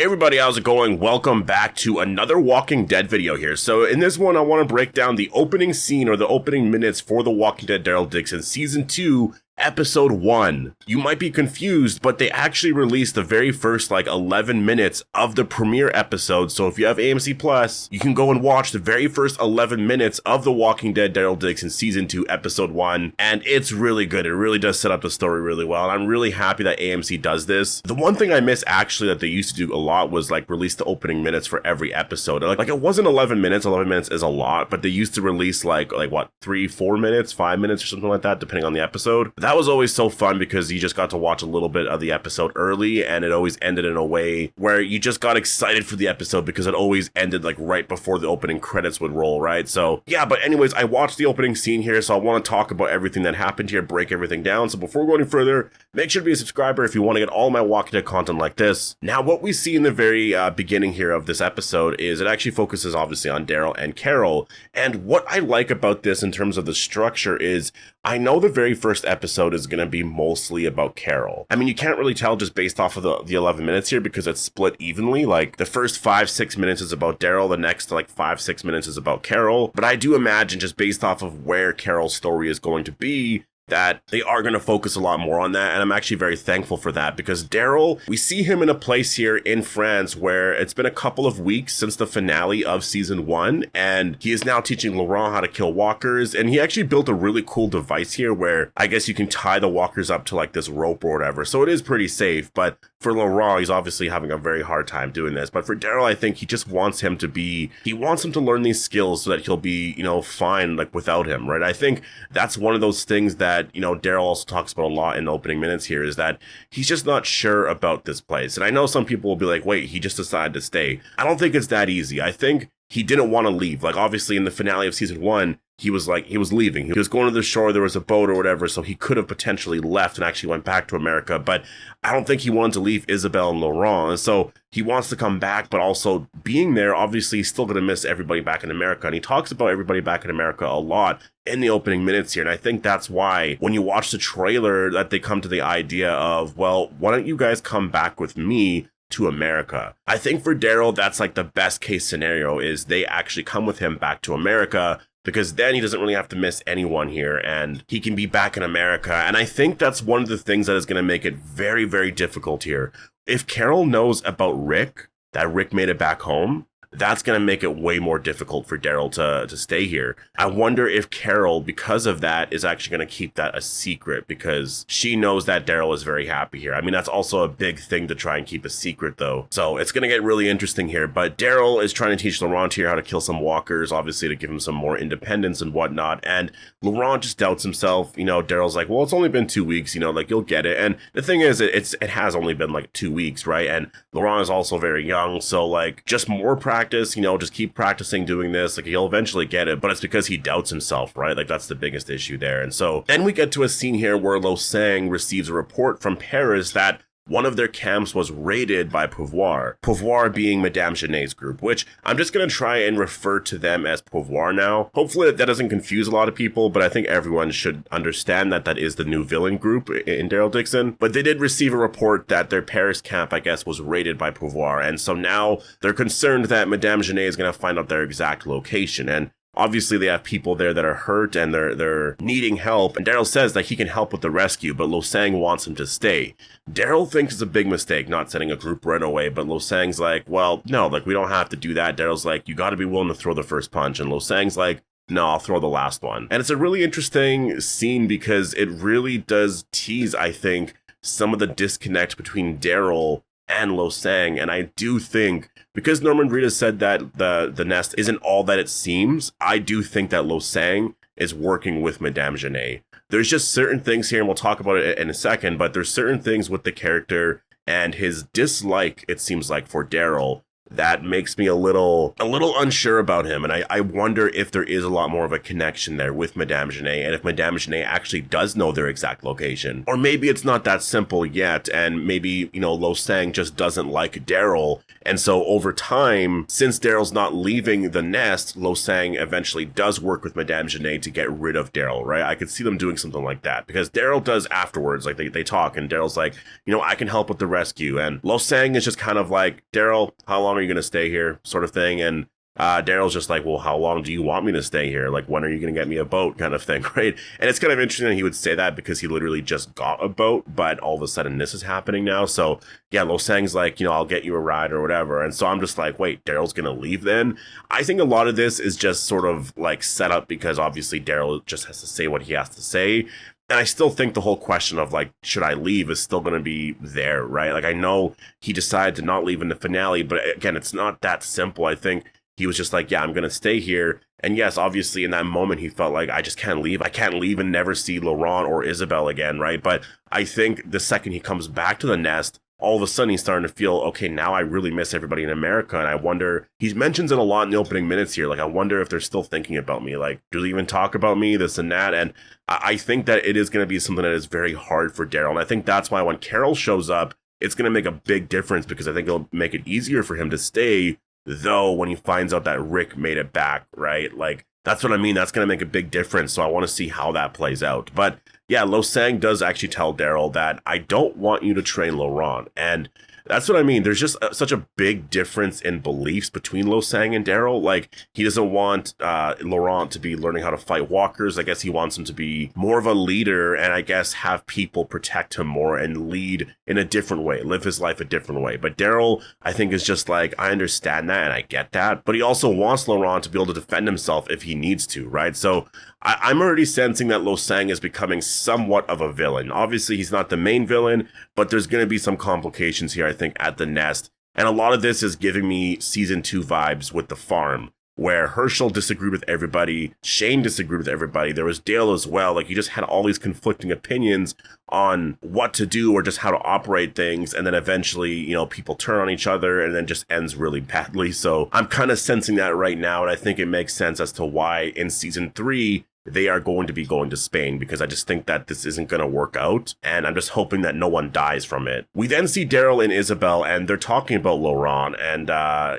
everybody, how's it going? Welcome back to another Walking Dead video here. So in this one, I want to break down the opening scene or the opening minutes for The Walking Dead Daryl Dixon Season 2, Episode 1. You might be confused, but they actually released the very first 11 minutes of the premiere episode. So if you have AMC Plus, you can go and watch the very first 11 minutes of The Walking Dead Daryl Dixon Season 2, Episode 1. And it's really good. It really does set up the story really well. And I'm really happy that AMC does this. The one thing I miss actually that they used to do a lot was release the opening minutes for every episode. Like it wasn't 11 minutes. 11 minutes is a lot, but they used to release what, 3-4 minutes, 5 minutes or something like that, depending on the episode. That was always so fun because you just got to watch a little bit of the episode early, and it always ended in a way where you just got excited for the episode because it always ended right before the opening credits would roll, right? So yeah, but anyways, I watched the opening scene here, so I want to talk about everything that happened here, break everything down. So before we go any further, make sure to be a subscriber if you want to get all my Walking Dead content like this. Now, what we see in the very beginning here of this episode is it actually focuses obviously on Daryl and Carol, and what I like about this in terms of the structure is I know the very first episode is going to be mostly about Carol. I mean, you can't really tell just based off of the 11 minutes here because it's split evenly. The first 5-6 minutes is about Daryl, the next 5-6 minutes is about Carol. But I do imagine just based off of where Carol's story is going to be, that they are going to focus a lot more on that, and I'm actually very thankful for that because Daryl, we see him in a place here in France where it's been a couple of weeks since the finale of season 1, and he is now teaching Laurent how to kill walkers, and he actually built a really cool device here where I guess you can tie the walkers up to this rope or whatever, so it is pretty safe. But for Laurent, he's obviously having a very hard time doing this, but for Daryl, I think he just wants him to learn these skills so that he'll be, fine without him, right? I think that's one of those things that Daryl also talks about a lot in the opening minutes here is that he's just not sure about this place. And I know some people will be like, wait, he just decided to stay. I don't think it's that easy. I think he didn't want to leave. Obviously in the finale of season 1, he was leaving. He was going to the shore, there was a boat or whatever, so he could have potentially left and actually went back to America, but I don't think he wanted to leave Isabel and Laurent, and so he wants to come back, but also being there, obviously he's still going to miss everybody back in America, and he talks about everybody back in America a lot in the opening minutes here, and I think that's why when you watch the trailer that they come to the idea of, well, why don't you guys come back with me to America? I think for Daryl, that's the best case scenario is they actually come with him back to America, because then he doesn't really have to miss anyone here and he can be back in America. And I think that's one of the things that is going to make it very, very difficult here. If Carol knows about Rick, that Rick made it back home, that's going to make it way more difficult for Daryl to stay here. I wonder if Carol, because of that, is actually going to keep that a secret because she knows that Daryl is very happy here. I mean, that's also a big thing to try and keep a secret, though. So it's going to get really interesting here. But Daryl is trying to teach Laurent here how to kill some walkers, obviously to give him some more independence and whatnot. And Laurent just doubts himself. Daryl's like, well, it's only been 2 weeks, you'll get it. And the thing is, it has only been 2 weeks, right? And Laurent is also very young. So just more practice, just keep practicing doing this. He'll eventually get it, but it's because he doubts himself, right? That's the biggest issue there. And so then we get to a scene here where Lo Sang receives a report from Paris that one of their camps was raided by Pouvoir. Pouvoir being Madame Genet's group, which I'm just going to try and refer to them as Pouvoir now. Hopefully that doesn't confuse a lot of people, but I think everyone should understand that that is the new villain group in Daryl Dixon. But they did receive a report that their Paris camp, I guess, was raided by Pouvoir. And so now they're concerned that Madame Genet is going to find out their exact location. And obviously, they have people there that are hurt and they're needing help. And Daryl says that he can help with the rescue, but Lo Sang wants him to stay. Daryl thinks it's a big mistake not sending a group right away, but Lo Sang's like, well, no, we don't have to do that. Daryl's like, you got to be willing to throw the first punch. And Lo Sang's like, no, I'll throw the last one. And it's a really interesting scene because it really does tease, I think, some of the disconnect between Daryl and Lo Sang. And I do think, because Norman Reedus said that the nest isn't all that it seems, I do think that Lo Sang is working with Madame Genet. There's just certain things here, and we'll talk about it in a second, but there's certain things with the character and his dislike, it seems like, for Daryl, that makes me a little unsure about him. And I wonder if there is a lot more of a connection there with Madame Genet, and if Madame Genet actually does know their exact location. Or maybe it's not that simple yet, and maybe, you know, Lo Sang just doesn't like Daryl. And so over time, since Daryl's not leaving the nest, Lo Sang eventually does work with Madame Genet to get rid of Daryl, right? I could see them doing something like that, because Daryl does afterwards, like they talk, and Daryl's like, you know, I can help with the rescue. And Lo Sang is just kind of like, Daryl, how long are you going to stay here, sort of thing. And Daryl's just like, well, how long do you want me to stay here? Like, when are you going to get me a boat, kind of thing, right? And it's kind of interesting that he would say that, because he literally just got a boat, but all of a sudden this is happening now. So yeah, Lo Sang's like, you know, I'll get you a ride or whatever. And so I'm just like, wait, Daryl's going to leave then? I think a lot of this is just sort of like set up, because obviously Daryl just has to say what he has to say. And I still think the whole question of, like, should I leave is still going to be there, right? Like, I know he decided to not leave in the finale, but again, it's not that simple. I think he was just like, yeah, I'm going to stay here. And yes, obviously in that moment, he felt like, I just can't leave. I can't leave and never see Laurent or Isabelle again, right? But I think the second he comes back to the nest, all of a sudden he's starting to feel, okay, now I really miss everybody in America. And I wonder, he mentions it a lot in the opening minutes here. Like, I wonder if they're still thinking about me. Like, do they even talk about me, this and that? And I think that it is going to be something that is very hard for Daryl. And I think that's why when Carol shows up, it's going to make a big difference, because I think it'll make it easier for him to stay, though, when he finds out that Rick made it back, right? Like, that's what I mean. That's going to make a big difference. So I want to see how that plays out. But yeah, Lo Sang does actually tell Daryl that, I don't want you to train Laurent. And that's what I mean. There's just such a big difference in beliefs between Lo Sang and Daryl. Like, he doesn't want Laurent to be learning how to fight walkers. I guess he wants him to be more of a leader, and I guess have people protect him more and lead in a different way, live his life a different way. But Daryl, I think, is just like, I understand that and I get that, but he also wants Laurent to be able to defend himself if he needs to, right? So I'm already sensing that Lo Sang is becoming somewhat of a villain. Obviously, he's not the main villain, but there's going to be some complications here, I think, at the nest. And a lot of this is giving me season 2 vibes with the farm, where Herschel disagreed with everybody, Shane disagreed with everybody, there was Dale as well. Like, you just had all these conflicting opinions on what to do or just how to operate things, and then eventually, you know, people turn on each other, and then just ends really badly. So I'm kind of sensing that right now, and I think it makes sense as to why in season 3 they are going to be going to Spain, because I just think that this isn't going to work out, and I'm just hoping that no one dies from it. We then see Daryl and Isabelle, and they're talking about Laurent, and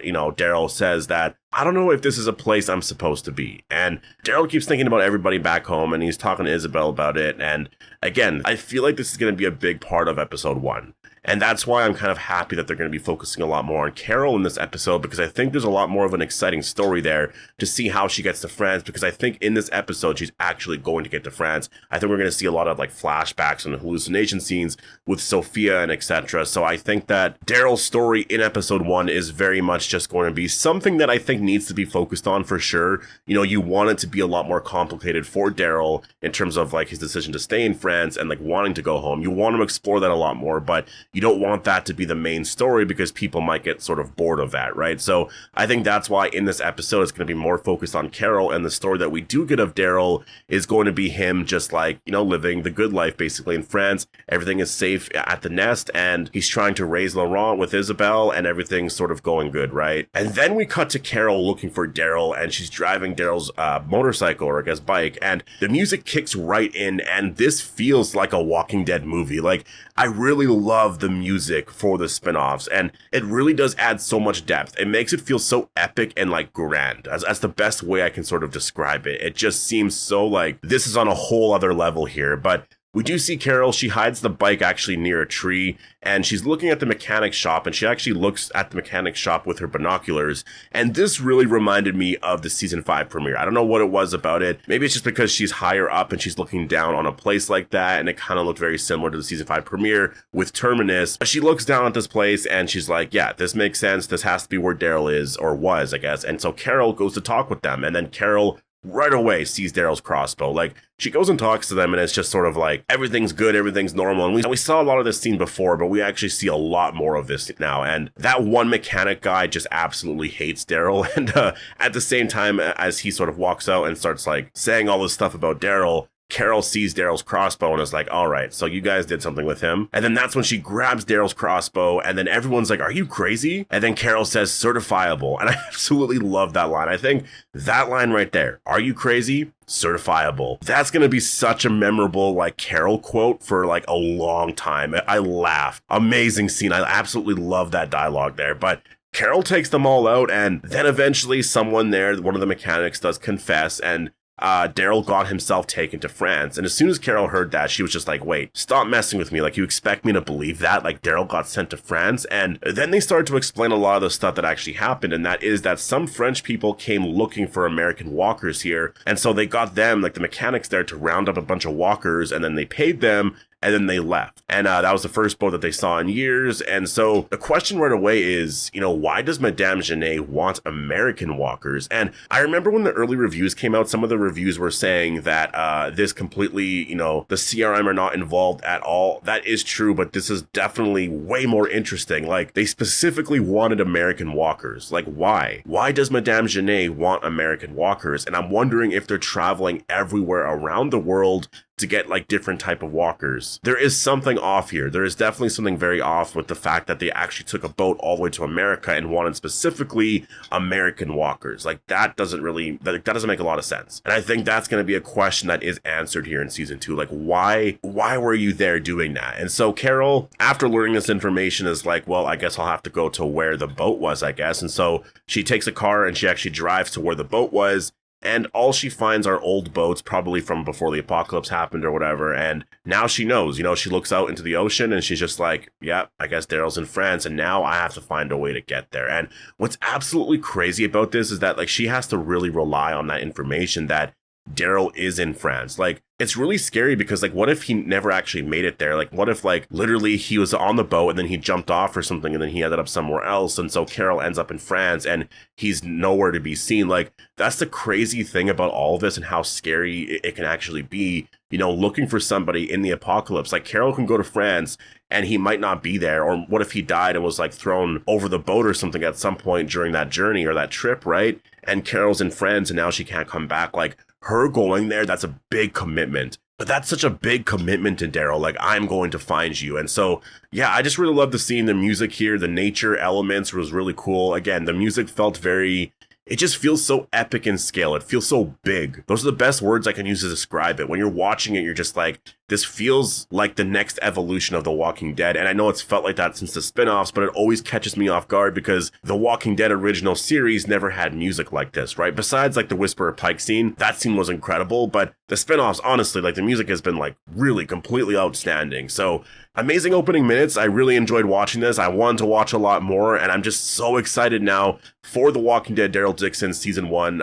you know, Daryl says that, I don't know if this is a place I'm supposed to be. And Daryl keeps thinking about everybody back home, and he's talking to Isabelle about it. And again, I feel like this is going to be a big part of episode 1. And that's why I'm kind of happy that they're going to be focusing a lot more on Carol in this episode, because I think there's a lot more of an exciting story there to see how she gets to France, because I think in this episode, she's actually going to get to France. I think we're going to see a lot of like flashbacks and hallucination scenes with Sophia and etc. So I think that Daryl's story in episode 1 is very much just going to be something that I think needs to be focused on for sure. You know, you want it to be a lot more complicated for Daryl in terms of like his decision to stay in France and like wanting to go home. You want to explore that a lot more, but you don't want that to be the main story, because people might get sort of bored of that, right? So I think that's why in this episode it's going to be more focused on Carol, and the story that we do get of Daryl is going to be him just like, you know, living the good life basically in France. Everything is safe at the nest, and he's trying to raise Laurent with Isabelle, and everything's sort of going good, right? And then we cut to Carol looking for Daryl, and she's driving Daryl's motorcycle, or I guess bike, and the music kicks right in, and this feels like a Walking Dead movie. Like, I really love the music for the spinoffs, and it really does add so much depth. It makes it feel so epic and like grand, as the best way I can sort of describe it. It just seems so like this is on a whole other level here. But we do see Carol, she hides the bike actually near a tree, and she's looking at the mechanic shop, and she actually looks at the mechanic shop with her binoculars. And this really reminded me of the season 5 premiere. I don't know what it was about it. Maybe it's just because she's higher up and she's looking down on a place like that, and it kind of looked very similar to the season 5 premiere with Terminus. But she looks down at this place and she's like, yeah, this makes sense. This has to be where Daryl is, or was, I guess. And so Carol goes to talk with them, and then Carol right away sees Daryl's crossbow. Like, she goes and talks to them, and it's just sort of like, everything's good, everything's normal. And we saw a lot of this scene before, but we actually see a lot more of this now. And that one mechanic guy just absolutely hates Daryl. And at the same time, as he sort of walks out and starts like saying all this stuff about Daryl, Carol sees Daryl's crossbow and is like, all right, so you guys did something with him. And then that's when she grabs Daryl's crossbow, and then everyone's like, are you crazy? And then Carol says certifiable. And I absolutely love that line. I think that line right there, are you crazy? Certifiable. That's going to be such a memorable like Carol quote for like a long time. I laughed. Amazing scene. I absolutely love that dialogue there. But Carol takes them all out, and then eventually someone there, one of the mechanics, does confess, and Daryl got himself taken to France. And as soon as Carol heard that, she was just like, wait, stop messing with me. Like, you expect me to believe that? Like, Daryl got sent to France? And then they started to explain a lot of the stuff that actually happened. And that is that some French people came looking for American walkers here. And so they got them, like the mechanics there, to round up a bunch of walkers, and then they paid them, and then they left. And that was the first boat that they saw in years. And so the question right away is, you know, why does Madame Genet want American walkers? And I remember when the early reviews came out, some of the reviews were saying that this completely, you know, the CRM are not involved at all. That is true, but this is definitely way more interesting. Like, they specifically wanted American walkers. Like, why? Why does Madame Genet want American walkers? And I'm wondering if they're traveling everywhere around the world to get like different type of walkers. There is something off here. There is definitely something very off with the fact that they actually took a boat all the way to America and wanted specifically American walkers. Like, that doesn't make a lot of sense. And I think that's going to be a question that is answered here in season 2. Like, why were you there doing that? And so Carol, after learning this information, is like, well, I guess I'll have to go to where the boat was, I guess. And so she takes a car and she actually drives to where the boat was. And all she finds are old boats, probably from before the apocalypse happened or whatever. And now she knows, you know, she looks out into the ocean and she's just like, yeah, I guess Daryl's in France, and now I have to find a way to get there. And what's absolutely crazy about this is that, like, she has to really rely on that information that Daryl is in France. Like, it's really scary because, like, what if he never actually made it there? Like, what if, like, literally he was on the boat and then he jumped off or something and then he ended up somewhere else, and so Carol ends up in France and he's nowhere to be seen? Like, that's the crazy thing about all of this and how scary it can actually be, you know, looking for somebody in the apocalypse. Like, Carol can go to France and he might not be there. Or what if he died and was, like, thrown over the boat or something at some point during that journey or that trip, right? And Carol's in France and now she can't come back. Like, her going there, that's a big commitment. But that's such a big commitment to Daryl. Like, I'm going to find you. And so, yeah, I just really love the scene. The music here, the nature elements was really cool. Again, the music felt very... It just feels so epic in scale. It feels so big. Those are the best words I can use to describe it. When you're watching it, you're just like, this feels like the next evolution of The Walking Dead. And I know it's felt like that since the spinoffs, but it always catches me off guard because The Walking Dead original series never had music like this, right? Besides like the Whisperer Pike scene, that scene was incredible. But the spinoffs, honestly, like the music has been like really completely outstanding. So amazing opening minutes. I really enjoyed watching this. I wanted to watch a lot more, and I'm just so excited now for The Walking Dead Daryl Dixon season 1,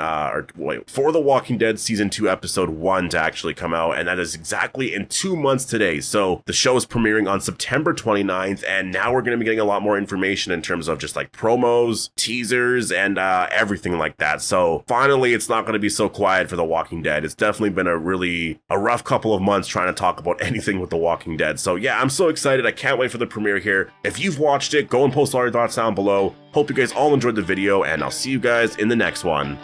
for The Walking Dead season 2 episode 1 to actually come out, and that is exactly in 2 months today. So the show is premiering on September 29th, and now we're going to be getting a lot more information in terms of just like promos, teasers, and everything like that. So finally, it's not going to be so quiet for The Walking Dead. It's definitely been a rough couple of months trying to talk about anything with The Walking Dead. So yeah, I'm so excited. I can't wait for the premiere here. If you've watched it, go and post all your thoughts down below. Hope you guys all enjoyed the video, and I'll see you guys in the next one.